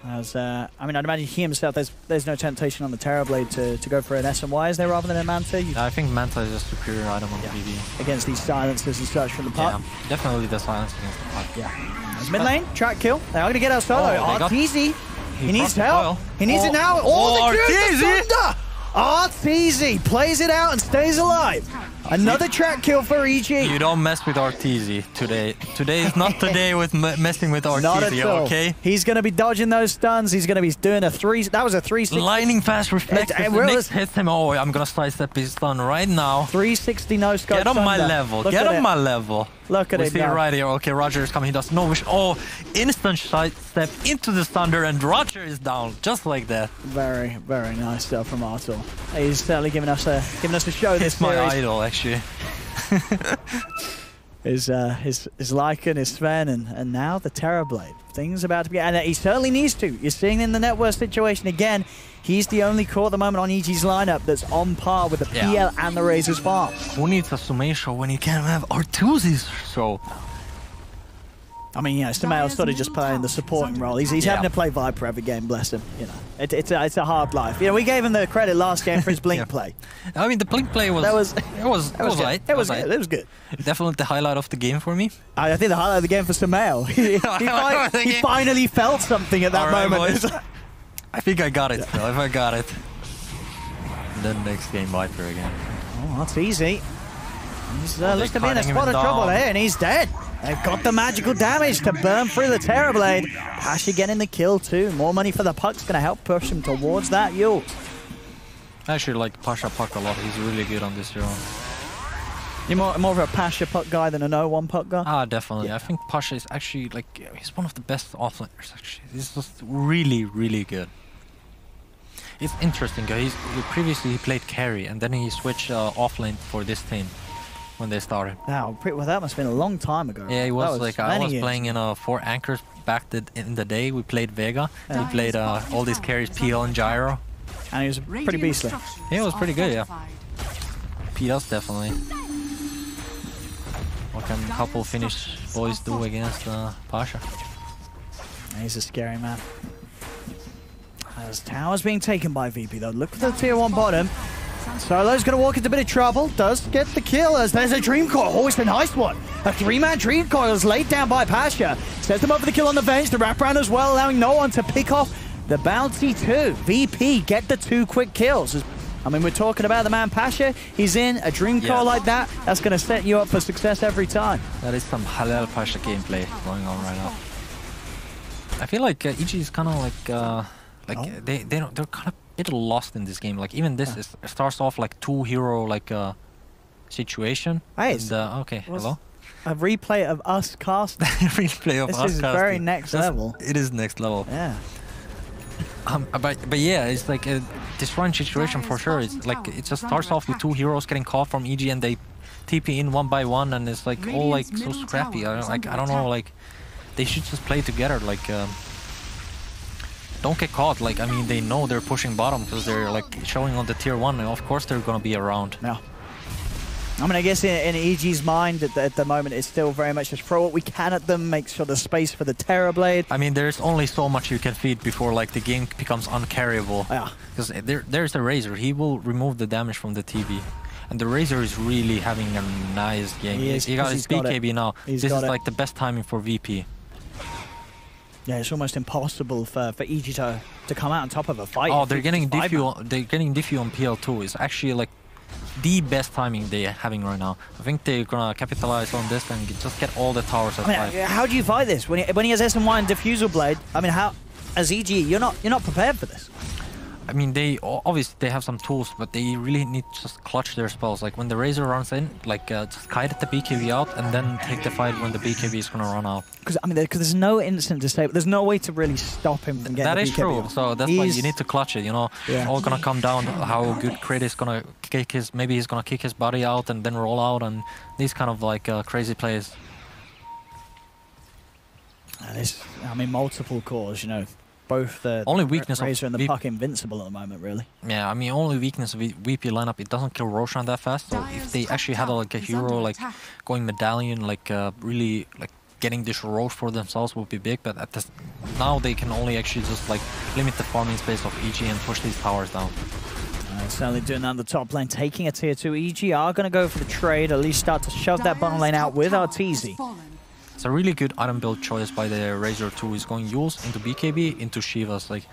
As I mean, I'd imagine he himself, there's no temptation on the Terrorblade to go for an SNY, is there, rather than a Manta? I think Manta is a superior item on BB. Against these silencers and such from the puck. Yeah, definitely the silence against the puck. Yeah. There's mid lane, track kill. They're going to get out solo. Arteezy, he needs help. He needs it now. Oh, Arteezy! Arteezy plays it out and stays alive. Another track kill for EG. You don't mess with Arteezy today. Today is not the day with messing with Arteezy, not at all. Okay? He's going to be dodging those stuns. He's going to be doing a 3... That was a 360. Lightning fast reflex. Next hits him. Oh, I'm going to sidestep his stun right now. 360 no scope. Get on my level. Get on my level. Look at it now. Right here. Okay, Roger is coming. He does no wish. Oh, instant sidestep into the thunder, and Roger is down just like that. Very, very nice stuff from Artur. He's certainly giving us a show this series. My idol, actually. His Lycan, his Sven, and now the Terrorblade. Things about to be, and he certainly needs to. You're seeing in the net worth situation again. He's the only core at the moment on EG's lineup that's on par with the PL and the Razor's Farm. Who needs a Sumail show when you can't have Arteezy's show? I mean, you know, Sumail's sort of just playing the supporting role. He's having to play Viper every game, bless him. You know, it's a hard life. You know, we gave him the credit last game for his Blink play. I mean, the Blink play was right. It was good. Definitely the highlight of the game for me. I think the highlight of the game for Sumail. he finally felt something at that moment. I think I got it. If I got it, then next game Viper again. Oh, that's easy. He's looks to be in a spot of trouble here, and he's dead. They've got the magical damage to burn through the Terrorblade. Pasha getting the kill too. More money for the puck's going to help push him towards that ult. I actually like Pasha Puck a lot. He's really good on this hero. You're more of a Pasha puck guy than a no-one puck guy? Ah, definitely. I think Pasha is actually, like, he's one of the best offlaners, actually. He's just really, really good. It's interesting, guys. Previously he played carry, and then he switched offlane for this team when they started. Wow, well, that must have been a long time ago. Yeah, it was like, I was playing in 4 anchors back in the day. We played Vega. Yeah. We played all these carries, PL and Gyro. And he was pretty beastly. Yeah, it was pretty good, yeah. PL's definitely. What can a couple Finnish boys do against Pasha? He's a scary man. As tower's being taken by VP though. Look at the tier 1 bottom. Solo's going to walk into a bit of trouble. Does get the kill as there's a Dream Coil. Oh, it's a nice one. A 3-man Dream Coil is laid down by Pasha. Sets him up for the kill on the bench. The wraparound as well, allowing no one to pick off the bounty too. VP get the 2 quick kills. I mean, we're talking about the man Pasha. He's in a Dream Coil like that. That's going to set you up for success every time. That is some Halal Pasha gameplay going on right now. I feel like EG is kind of like they're kind of a bit lost in this game. Like even this starts off like 2-hero situation. Hey, and, okay, hello. A replay of us casting. Replay of us casting. This is very next level. It is next level. Yeah. But yeah, it's like a destroying situation for sure. It's like it just starts off with 2 heroes getting caught from EG and they TP in 1 by 1 and it's like all like so scrappy. I don't know, like they should just play together. Like don't get caught. Like I mean, they know they're pushing bottom because they're like showing on the tier 1 and of course they're gonna be around. Yeah. I mean, I guess in EG's mind at the moment, it's still very much just throw what we can at them, make sure there's space for the Terrorblade. I mean, there's only so much you can feed before like the game becomes uncarryable. Yeah. Because there's the Razor. He will remove the damage from the TV. And the Razor is really having a nice game. He got his BKB now. This is like the best timing for VP. Yeah, it's almost impossible for EG to come out on top of a fight. Oh, they're getting Diffu on PL2. It's actually like the best timing they're having right now. I think they're gonna capitalize on this and just get all the towers at 5. How do you fight this when he has SMY and Diffusal Blade? I mean, how as EG you're not prepared for this. I mean, they obviously have some tools, but they really need to just clutch their spells. Like when the Razor runs in, like just kite the BKB out and then take the fight when the BKB is gonna run out. Because I mean, there's no instant to say, there's no way to really stop him from getting that the is BKB true. out. So that's why you need to clutch it. You know, it's all gonna come down how good Crit is gonna kick his. Maybe he's gonna kick his body out and then roll out, and these kind of like crazy plays. I mean, multiple cores. You know. Both the only weakness Razor and the Puck invincible at the moment, really. Yeah, I mean, only weakness of VP lineup, it doesn't kill Roshan that fast. So if they actually had like a hero like going Medallion, like really like getting this Roche for themselves would be big. But at this, now they can only actually just like limit the farming space of EG and push these towers down. Certainly doing that on the top lane, taking a tier 2. EG are going to go for the trade, at least start to shove that bottom lane out with Arteezy. It's a really good item build choice by the Razor 2. He's going Yules into BKB into Shivas. Like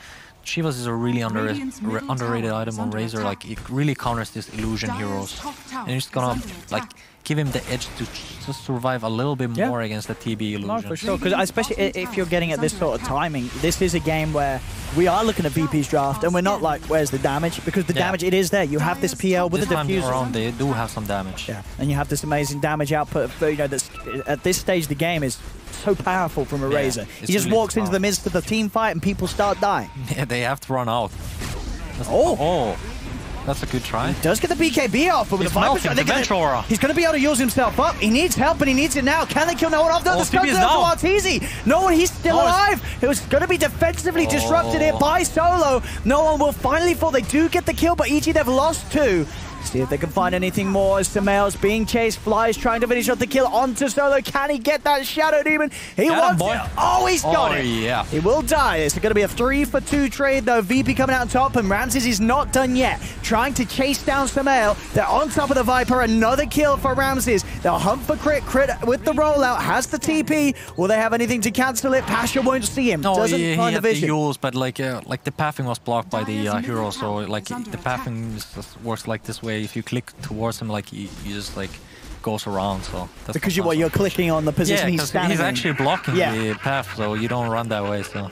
Shivas is a really underrated item on Razor. Like it really counters these illusion heroes, and it's gonna like give him the edge to just survive a little bit more against the TB illusion. No, for sure. Because especially if you're getting at this sort of timing, this is a game where we are looking at VP's draft, and we're not like, where's the damage? Because the damage, it is there. You have this PL with the diffuser. Around, they do have some damage. Yeah, and you have this amazing damage output. You know, that's at this stage of the game is so powerful from a Razor. He just really walks into the midst of the team fight, and people start dying. Yeah, they have to run out. That's a good try. He does get the BKB off, but with the Viper, he's going to be able to use himself up. He needs help, and he needs it now. Can they kill no one off? No, the stun to Arteezy. No one, he's still alive. It was going to be defensively disrupted here by Solo. No one will finally fall. They do get the kill, but EG, they've lost 2. See if they can find anything more as Samael's being chased. Flies trying to finish off the kill onto Solo. Can he get that Shadow Demon? He wants it. Oh, he's got it. Yeah. He will die. It's going to be a 3-for-2 trade, though. VP coming out on top, and Ramses is not done yet. Trying to chase down Samael. They're on top of the Viper. Another kill for Ramses. They'll hunt for Crit. Crit with the rollout has the TP. Will they have anything to cancel it? Pasha won't see him. Doesn't find the vision. Yules, but like the pathing was blocked by the hero, so like the pathing just works like this way. If you click towards him, like you just like goes around. So that's because you're clicking on the position he's standing he's in. actually blocking the path, so you don't run that way. So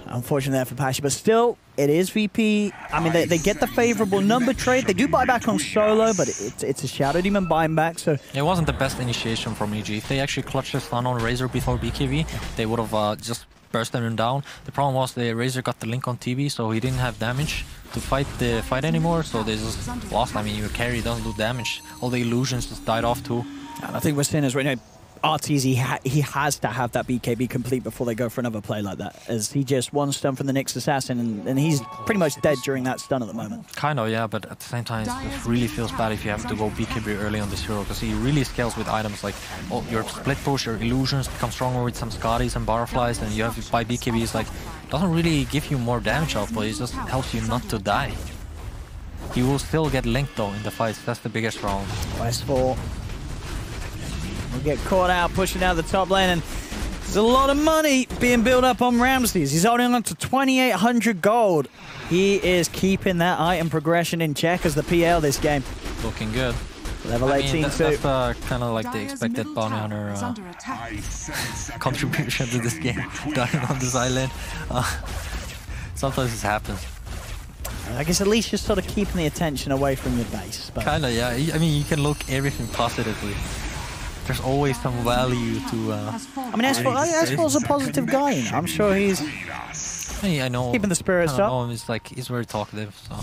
unfortunately there for Pasha, but still, it is VP. I mean, they get the favorable number trade. They do buy back on solo, but it's a Shadow Demon buying back. So it wasn't the best initiation from EG. If they actually clutched the stun on Razor before BKB, they would have just bursted him down. The problem was the Razor got the link on TB, so he didn't have damage to fight the fight anymore. So they just lost. I mean, your carry doesn't do damage. All the illusions just died off too. And I think we're seeing as right now, Arteezy, he has to have that BKB complete before they go for another play like that, as he just one stun from the next assassin, and he's pretty much dead during that stun at the moment. Kind of, yeah, but at the same time, it really feels bad if you have to go BKB early on this hero, because he really scales with items like your split push, your illusions become stronger with some Scotties and butterflies, and you have to buy BKBs. Like, doesn't really give you more damage output, it just helps you not to die. He will still get linked though in the fights, that's the biggest problem. S4 will get caught out pushing out the top lane, and there's a lot of money being built up on Ramses. He's holding on to 2,800 gold. He is keeping that item progression in check as the PL this game. Looking good. Level 18 that's kind of like the expected bounty hunter contribution to this game, dying on this island. Sometimes this happens. I guess at least you're sort of keeping the attention away from your base. Kind of, yeah. I mean, you can look everything positively. There's always some value to... I mean, S4's a positive guy, you know? I'm sure he's... I know. Keeping the spirits up. He's very talkative, so...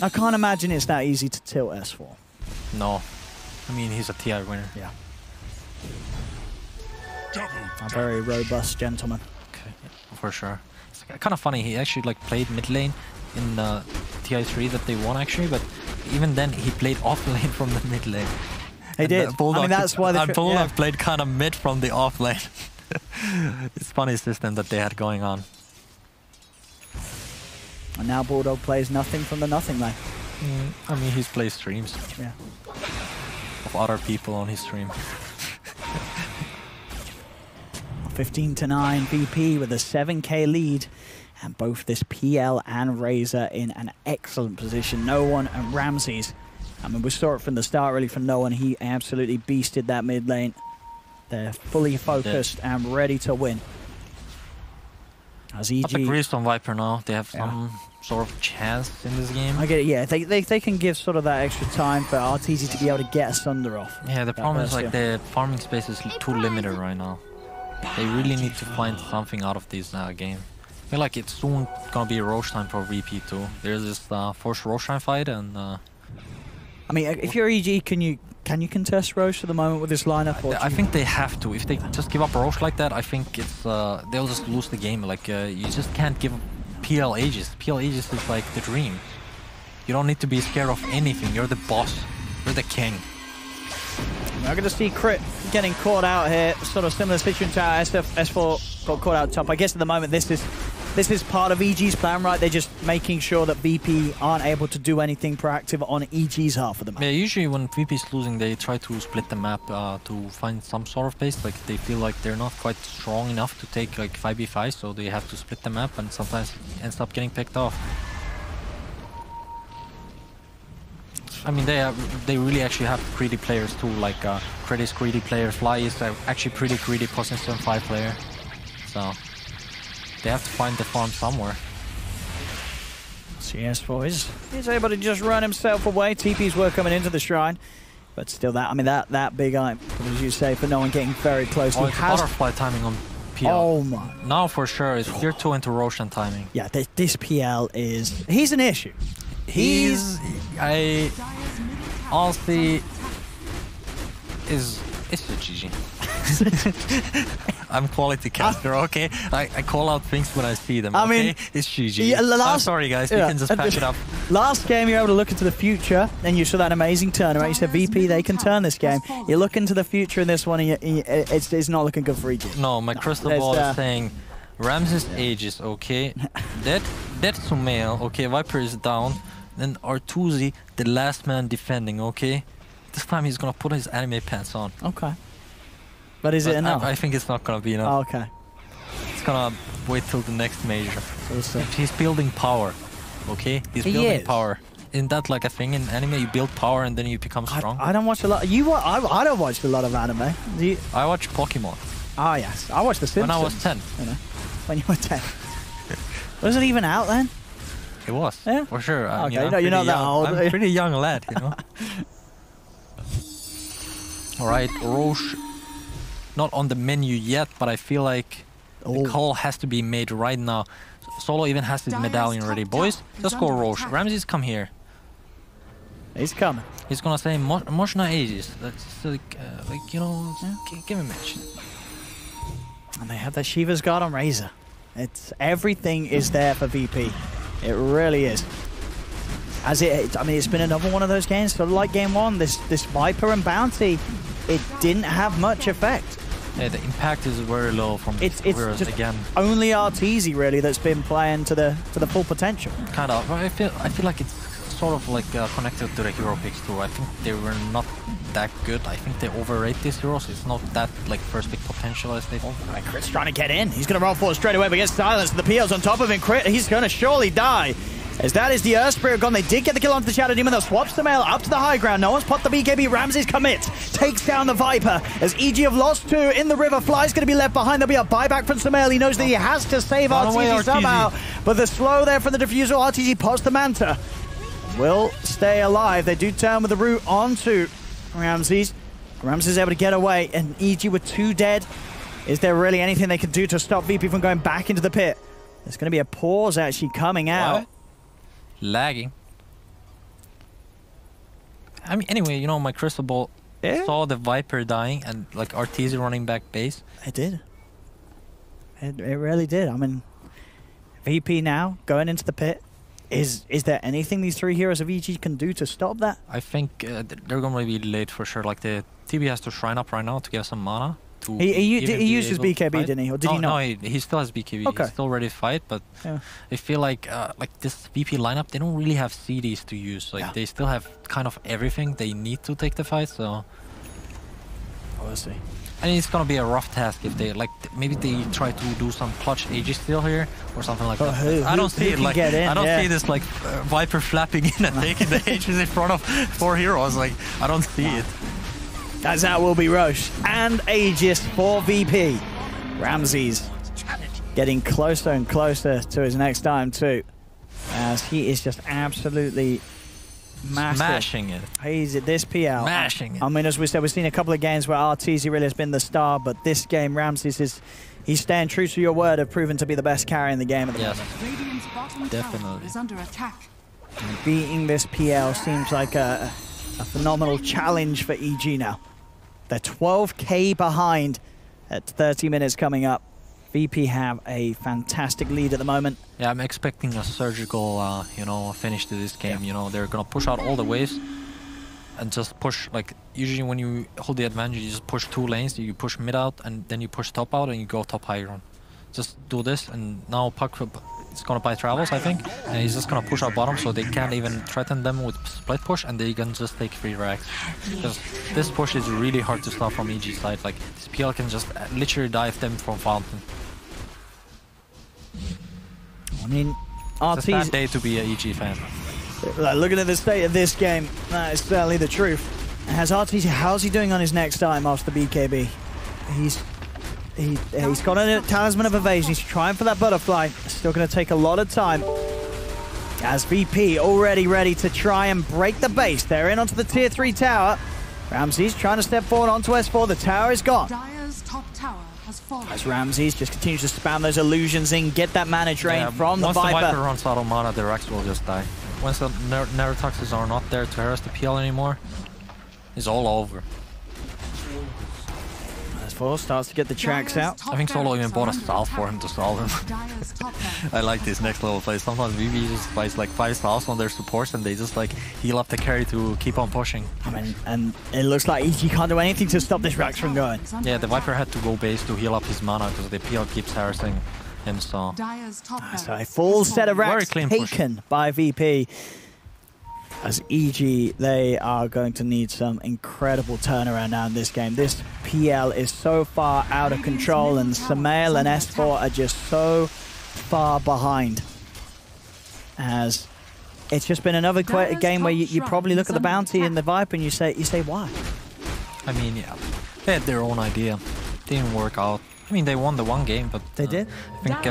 I can't imagine it's that easy to tilt S4. No. I mean, he's a TI winner. Yeah. A very robust gentleman. Okay, yeah, for sure. It's kind of funny, he actually like played mid lane in TI3 that they won actually, but even then he played off lane from the mid lane. He did. I mean, that's why they... Bulldog played kind of mid from the off lane. It's a funny system that they had going on. And now Bulldog plays nothing from the nothing lane. I mean, he's played streams. Yeah. Of other people on his stream. 15-9 VP with a 7k lead. And both this PL and Razor in an excellent position. No One and Ramses. I mean, we saw it from the start, really, from No One. He absolutely beasted that mid lane. They're fully focused and ready to win. As EG... Up agrees on Viper now. They have some sort of chance in this game. I get it, yeah. They can give sort of that extra time for Arteezy to be able to get a Sunder off. Yeah, the problem is like the farming space is too limited right now. They really need to find something out of this game. I feel like it's soon gonna be a Roche time for VP too. There's this forced Roche time fight, and I mean, if you're EG, can you contest Roche at the moment with this lineup? Or I think they have to. If they just give up Roche like that, I think it's they'll just lose the game. Like you just can't give PL Aegis. PL Aegis is like the dream. You don't need to be scared of anything. You're the boss. You're the king. We're going to see Crit getting caught out here. Sort of similar situation to how S4 got caught out top. I guess at the moment this is part of EG's plan, right? They're just making sure that VP aren't able to do anything proactive on EG's half of the map. Yeah, usually when VP is losing, they try to split the map to find some sort of base. Like they feel like they're not quite strong enough to take like 5v5, so they have to split the map, and sometimes it ends up getting picked off. I mean, they really actually have greedy players too. Like Crit is greedy player, Fly is actually pretty greedy position 5 player. So they have to find the farm somewhere. CS4 is able to just run himself away. TP's work coming into the shrine, but still, that that big eye, as you say, for No One getting very close. Oh, it's butterfly timing on PL. Oh my! Now for sure, it's tier 2 into Roshan timing. Yeah, this PL he's an issue. Honestly, it's a GG. I'm quality caster, okay? I call out things when I see them, okay? I mean, it's GG. Yeah, I'm sorry, guys, you can just pack it up. Last game, you're able to look into the future, and you saw that amazing turnaround. You said, VP, they can turn this game. You look into the future in this one, and it's not looking good for EG. No, my crystal ball is saying, Ramses Aegis, okay? Dead Sumail, okay? Viper is down. Then Arteezy, the last man defending, okay? This time he's gonna put his anime pants on. Okay. But is it enough? I think it's not gonna be enough. Okay. It's gonna wait till the next major. He's building power, okay? He's building power. Isn't that like a thing in anime? You build power and then you become strong? I don't watch a lot. I don't watch a lot of anime. Do you? I watch Pokemon. Oh, yes. I watched The Simpsons. When I was 10. You know, when you were 10. Was it even out then? It was. Yeah? For sure. Okay, you know, you're not that young. old. I'm a pretty young lad, you know. Alright, Roche. Not on the menu yet, but I feel like the call has to be made right now. Solo even has his medallion ready. Boys, let's go Roche. Ramses, come here. He's coming. He's gonna say, Moshna Aegis. That's like you know, give him a match. And they have that Shiva's Guard on Razor. Everything is there for VP. It really is. I mean, it's been another one of those games, sort of like game one. This Viper and Bounty, it didn't have much effect. Yeah, the impact is very low from it's just again. Only Arteezy really that's been playing to the full potential. Kind of. I feel like it's sort of like connected to the hero picks too. I think they were not that good. I think they overrate these heroes. It's not that like first pick potential as they think. Right, Crit's trying to get in. He's going to roll forward straight away, but gets silenced. The PL's on top of him. Crit, he's going to surely die. As that is the Earth Spirit gone. They did get the kill onto the Shadow Demon. They'll swap Samael up to the high ground. No one's popped the BKB. Ramses commits. Takes down the Viper. As EG have lost 2 in the river. Fly's going to be left behind. There'll be a buyback from Samael. He knows that he has to save Arteezy somehow. But the slow there from the Diffusal. Arteezy pops the Manta. Will stay alive. They do turn with the root onto Ramses. Ramses is able to get away. And EG with 2 dead. Is there really anything they can do to stop VP from going back into the pit? There's going to be a pause actually coming out. What? Lagging. I mean, anyway, you know, my crystal ball saw the Viper dying and like Arteezy running back base. It did. It really did. I mean, VP now going into the pit. Is there anything these 3 heroes of EG can do to stop that? I think they're going to be late for sure. Like the TB has to shrine up right now to get some mana. He used his BKB, didn't he? Or did he not? No, he still has BKB. Okay. He's still ready to fight, but I feel like this VP lineup, they don't really have CDs to use. Like they still have kind of everything they need to take the fight. So we'll see. And it's gonna be a rough task if they maybe they try to do some clutch Aegis steal here or something like that. I don't see it like I don't see this like Viper flapping in and taking the Aegis in front of 4 heroes. Like I don't see it. As that will be Roche and Aegis for VP. Ramses getting closer and closer to his next time too, as he is just absolutely smashing it. He's at this PL. Smashing it. I mean, as we said, we've seen a couple of games where Arteezy really has been the star, but this game, Ramses he's staying true to your word of proving to be the best carry in the game at the moment. Radiant's bottom tower is under attack. And beating this PL seems like a phenomenal challenge for EG now. They're 12k behind at 30 minutes coming up. VP have a fantastic lead at the moment. Yeah, I'm expecting a surgical, you know, finish to this game. You know, they're gonna push out all the waves and just push. Like usually, when you hold the advantage, you just push 2 lanes. You push mid out, and then you push top out, and you go top high ground. Just do this, and now Puck is gonna buy travels, I think, and he's just gonna push out bottom, so they can't even threaten them with split push, and they can just take free racks. Because this push is really hard to stop from EG side. Like this PL can just literally dive them from fountain. I mean, it's a sad day to be an EG fan. Looking at the state of this game, that is certainly the truth. Has Arteezy, how's he doing on his next time after the BKB? He's got a Talisman of Evasion. He's trying for that butterfly. Still going to take a lot of time. As VP already ready to try and break the base. They're in onto the tier 3 tower. Ramses trying to step forward onto S4. The tower is gone. Dire's top tower has fallen. As Ramses just continues to spam those illusions in, get that mana drain from the Viper. Once the Viper runs out of mana, the Rex will just die. Once the Neurotoxins are not there to harass the PL anymore, it's all over. S4 starts to get the tracks out. I think Solo even bought a salve for him to solve him. I like this next level play. Sometimes VB just buys like 5 salves on their supports and they just like heal up the carry to keep on pushing. I mean, and it looks like EG can't do anything to stop this Rax from going. Yeah, the Viper had to go base to heal up his mana because the PL keeps harassing him, so a full set of Rax taken by VP. As EG, they are going to need some incredible turnaround now in this game. This PL is so far out of control, and Samael and S4 are just so far behind. As it's just been another game where you probably look at the bounty and the Viper and you say why? I mean, yeah, they had their own idea. Didn't work out. I mean, they won the one game, but they did. I think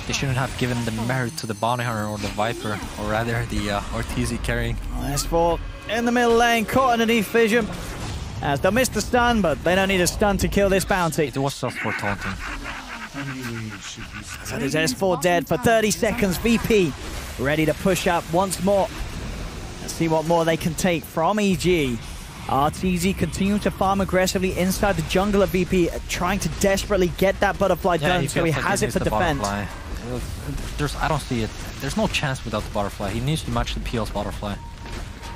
they shouldn't have given the merit to the Bounty Hunter or the Viper, or rather the Arteezy carrying. S4 in the middle lane, caught underneath Vision. As they'll miss the stun, but they don't need a stun to kill this bounty. It was just for taunting. So there's S4 dead for 30 seconds. VP ready to push up once more. Let's see what more they can take from EG. Arteezy continuing to farm aggressively inside the jungle of VP, trying to desperately get that butterfly done, so he has it for defense. I don't see it. There's no chance without the butterfly. He needs to match the PL's butterfly.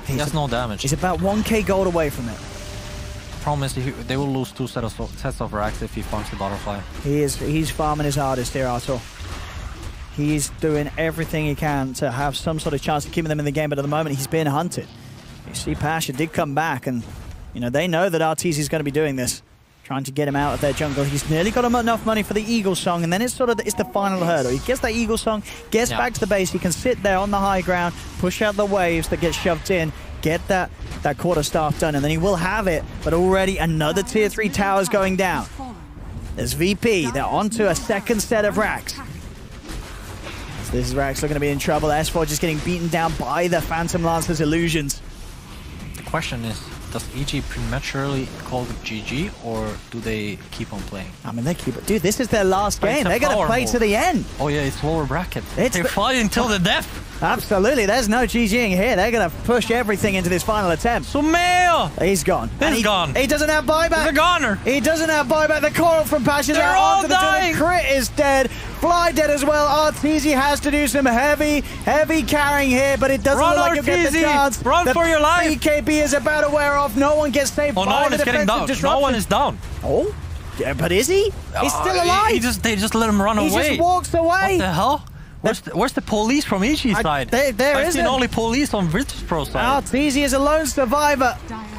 He has no damage. He's about 1k gold away from it. Problem is they will lose 2 sets of racks if he farms the butterfly. He's farming his hardest here, Artur. He's doing everything he can to have some sort of chance of keeping them in the game, but at the moment he's being hunted. You see Pasha did come back, and you know they know that Arteezy is going to be doing this, trying to get him out of their jungle. He's nearly got enough money for the Eagle Song, and then it's sort of the final hurdle. He gets that Eagle Song, gets back to the base, he can sit there on the high ground, push out the waves that get shoved in, get that quarterstaff done, and then he will have it. But already another tier 3 tower is going down. There's VP, they're onto a second set of racks. So this is Rax looking to be in trouble. S4 just getting beaten down by the Phantom Lancer's illusions. The question is, does EG prematurely call it GG, or do they keep on playing? I mean, they keep it. Dude, this is their last game. They're going to play to the end. Oh yeah, it's lower bracket. They're fighting till the death. Absolutely, there's no GGing here. They're going to push everything into this final attempt. Sumail! He's gone. He's gone. He doesn't have buyback. He's a goner. He doesn't have buyback. The coral from Pasha's out onto the dying. Crit is dead. Fly dead as well. Arteezy has to do some heavy carrying here, but it doesn't look like he'll get the chance. Run for your life. BKB is about to wear off. No one gets saved by the defensive disruption. No one is down. Oh? Yeah, but is he? He's still alive. They just let him run away. He just walks away. What the hell? Where's the police from EG side? I've seen only police on Virtus.Pro side. Arteezy is a lone survivor.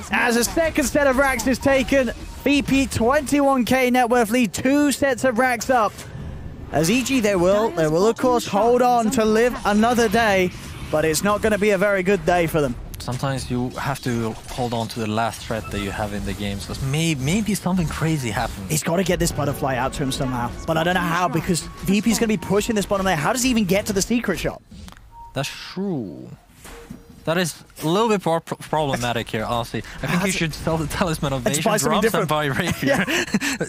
As a second set of racks is taken, VP 21k net worth lead, 2 sets of racks up. As EG, they will of course hold on to live another day, but it's not going to be a very good day for them. Sometimes you have to hold on to the last threat that you have in the games, because maybe something crazy happens. He's got to get this butterfly out to him somehow, but I don't know how, because VP's going to be pushing this bottom lane. How does he even get to the secret shop? That's true. That is a little bit more problematic here, honestly. I think you should sell the Talisman of Nation drums and buy Rapier.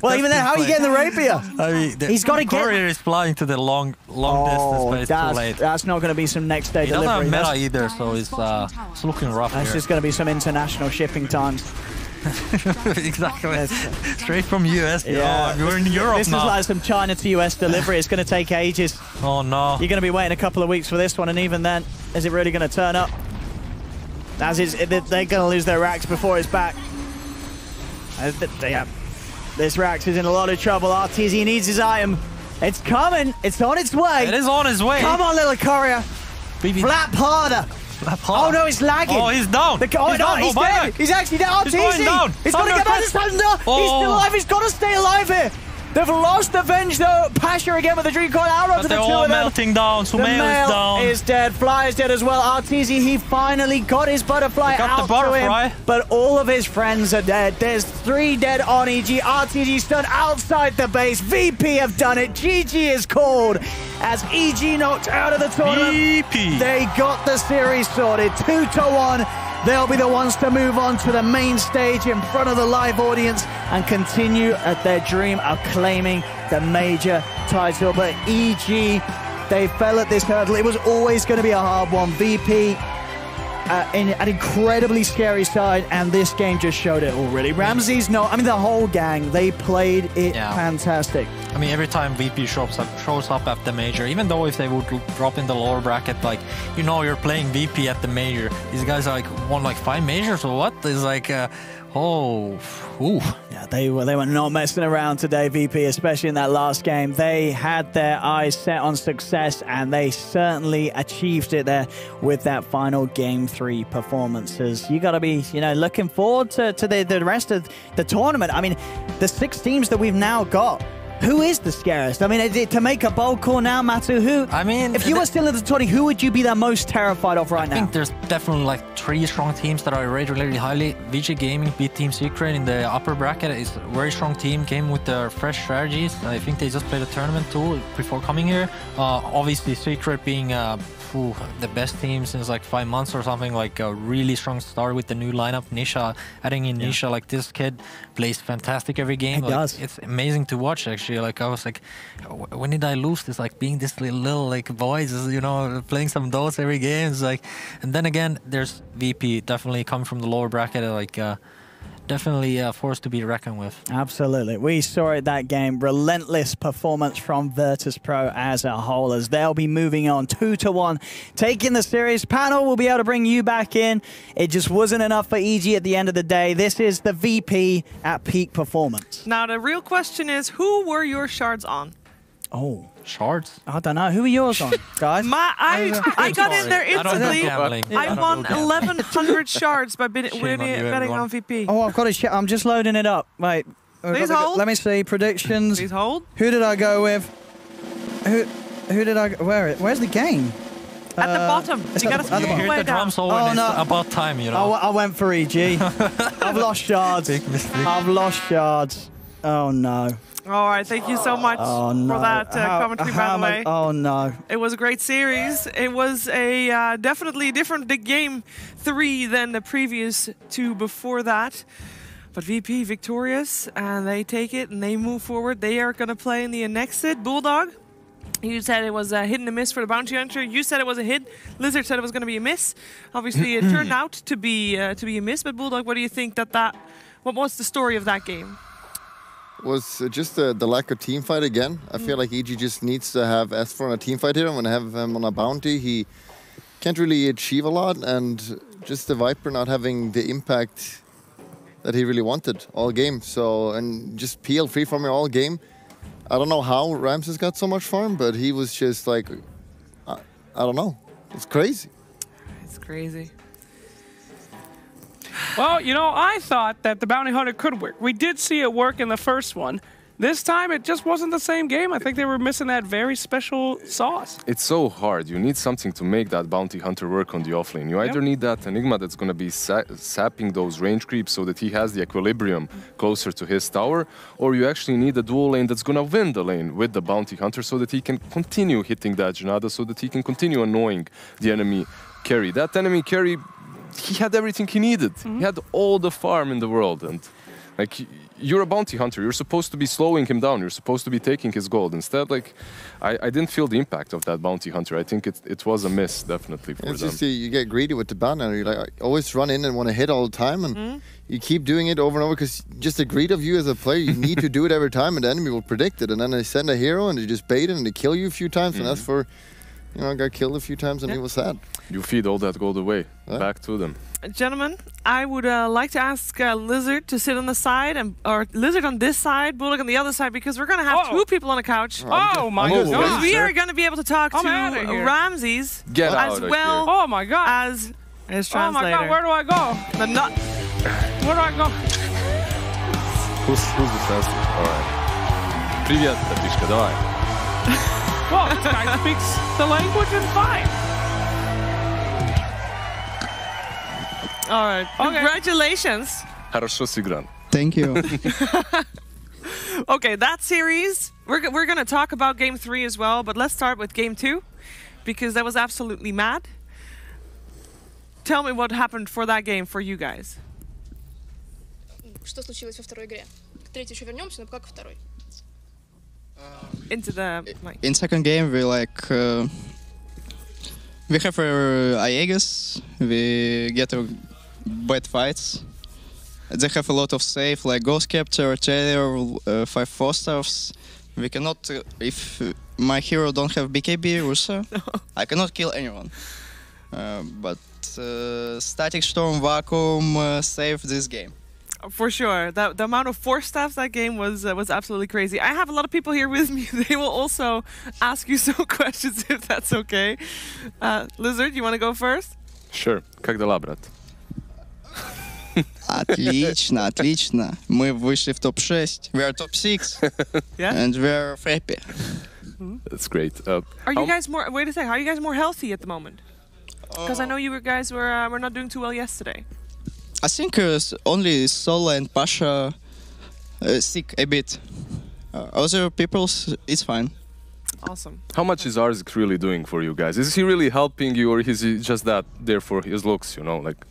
Well, even then, how are you getting the Rapier? I mean, he's got to get... Courier is flying to the long distance, but it's too late. That's not going to be some next day delivery. He doesn't have meta either, so it's looking rough That's just going to be some international shipping times. Exactly. Straight from US. Yeah. Oh, we're in Europe This now. is like some China to US delivery. It's going to take ages. Oh, no. You're going to be waiting a couple of weeks for this one, and even then, is it really going to turn up? They're going to lose their racks before it's back. This Rax is in a lot of trouble. Arteezy needs his item. It's coming. It's on its way. It is on its way. Come on, little courier. Flap harder. Oh no, it's lagging. Oh, he's down. He's dead. Back. He's actually dead. Arteezy. He's going to get back to Thunder. Oh. He's still alive. He's got to stay alive here. They've lost the Venge though. Pasha again with the Dream Coil out onto the two of them. They're all melting down. Sumail is down. Is dead. Fly is dead as well. Arteezy, he finally got his butterfly out to him. But all of his friends are dead. There's 3 dead on EG. Arteezy stood outside the base. VP have done it. GG is called as EG knocked out of the tournament. VP. They got the series sorted. 2-1. They'll be the ones to move on to the main stage in front of the live audience and continue at their dream of claiming the major title. But EG, they fell at this hurdle. It was always going to be a hard one. VP, an incredibly scary side, and this game just showed it already. Ramsey's the whole gang, they played it fantastic. I mean, every time VP shows up at the major, even though if they would drop in the lower bracket, like, you know, you're playing VP at the major. These guys are like won like 5 majors or what? It's like, Yeah, they were not messing around today, VP, especially in that last game. They had their eyes set on success, and they certainly achieved it there with that final Game 3 performances. You got to be, looking forward to the rest of the tournament. I mean, the 6 teams that we've now got, Who is the scariest? I mean, to make a bold call now, Matu, who... I mean... If you were still in the tourney, who would you be the most terrified of right now? I think there's definitely like 3 strong teams that I rate really highly. VG Gaming beat Team Secret in the upper bracket. It's a very strong team, came with their fresh strategies. I think they just played a tournament too before coming here. Obviously, Secret being the best team since like 5 months or something, like a really strong start with the new lineup. Nisha, adding in Nisha, like this kid plays fantastic every game. He does. It's amazing to watch actually. Like I was like, when did I lose this? Like being this little like boys, you know, playing some Dota every game. It's like, and then again, there's VP definitely coming from the lower bracket, like definitely a force to be reckoned with. Absolutely. We saw it that game. Relentless performance from Virtus.Pro as a whole, as they'll be moving on 2-1, taking the series. Panel will be able to bring you back in. It just wasn't enough for EG at the end of the day. This is the VP at peak performance. Now, the real question is, who were your shards on? Oh. Shards? I don't know. Who are yours on, guys? I got in there instantly. I won don't 1,100 shards by betting on VP. Oh, I've got to check. I'm just loading it up. Wait. Please hold. Let me see. Predictions. Please hold. Who did I go with? Who did I... Where's the game? At the bottom. You got to You hear the drum solo and it's about time, you know. I went for EG. I've lost shards. Big mistake. I've lost shards. Oh, no. All right, thank you so much for that commentary, by the way. Oh, no. It was a great series. It was a definitely different game 3 than the previous 2 before that. But VP victorious, and they take it and they move forward. They are going to play in the next hit. Bulldog, you said it was a hit and a miss for the Bounty Hunter. You said it was a hit. Lizard said it was going to be a miss. Obviously, it turned out to be a miss. But Bulldog, what do you think what was the story of that game? Was just the lack of team fight again. I feel like EG just needs to have S4 on a team fight here, and when I have him on a bounty, he can't really achieve a lot, and just the Viper not having the impact that he really wanted all game. So, and just PL free from me all game. I don't know how Ramses got so much farm, but he was just like, I don't know. It's crazy. It's crazy. Well, you know, I thought that the Bounty Hunter could work. We did see it work in the first one. This time, it just wasn't the same game. I think they were missing that very special sauce. It's so hard. You need something to make that Bounty Hunter work on the offlane. You either need that Enigma that's going to be sapping those range creeps so that he has the equilibrium closer to his tower, or you actually need a dual lane that's going to win the lane with the Bounty Hunter so that he can continue hitting that Janada, so that he can continue annoying the enemy carry. That enemy carry, he had everything he needed. He had all the farm in the world, and like, you're a bounty hunter. You're supposed to be slowing him down. You're supposed to be taking his gold. Instead, like, I didn't feel the impact of that bounty hunter. I think it was a miss, definitely, for them. It's just you get greedy with the ban, and you like always run in and want to hit all the time, and you keep doing it over and over because just the greed of you as a player, you need to do it every time, and the enemy will predict it. And then they send a hero and they just bait it and they kill you a few times, and that's for, you know, I got killed a few times and he was sad. You feed all that gold away, back to them. Gentlemen, I would like to ask Lizard to sit on the side, or Lizard on this side, Bullock on the other side, because we're going to have 2 people on the couch. Oh my God! We are going to be able to talk to Ramses as well oh my God! as his translator. Oh my God! Where do I go? Where do I go? Who's the translator? All right. Привет, Татишка, давай. Well, this guy speaks the language and fine. All right. Congratulations. Хорошо сыгран. Thank you. Okay, that series, we're going to talk about Game 3 as well, but let's start with Game 2, because that was absolutely mad. Tell me what happened for that game for you guys. Что случилось во второй игре? К третьей еще вернемся, но пока ко второй. Into the In second game, we like we have Aegis. We get bad fights. They have a lot of save, like Ghost Capture, Terror, 5 4-stars. We cannot, if my hero don't have BKB, Rusa, I cannot kill anyone. But Static Storm, Vacuum saved this game. For sure. The amount of 4-staffs that game was absolutely crazy. I have a lot of people here with me. They will also ask you some questions, if that's okay. Lizard, you want to go first? Sure. Как дела, брат? Отлично, отлично. Мы вышли в топ-6. We are top 6. Yeah? And we're happy. That's great. Are you guys more? Wait a second. Are you guys more healthy at the moment? Because I know you guys were not doing too well yesterday. I think only Sola and Pasha sick a bit. Other people's, it's fine. Awesome. How much is Arzik really doing for you guys? Is he really helping you, or is he just that there for his looks? You know, like.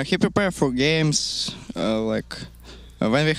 He prepared for games. When we have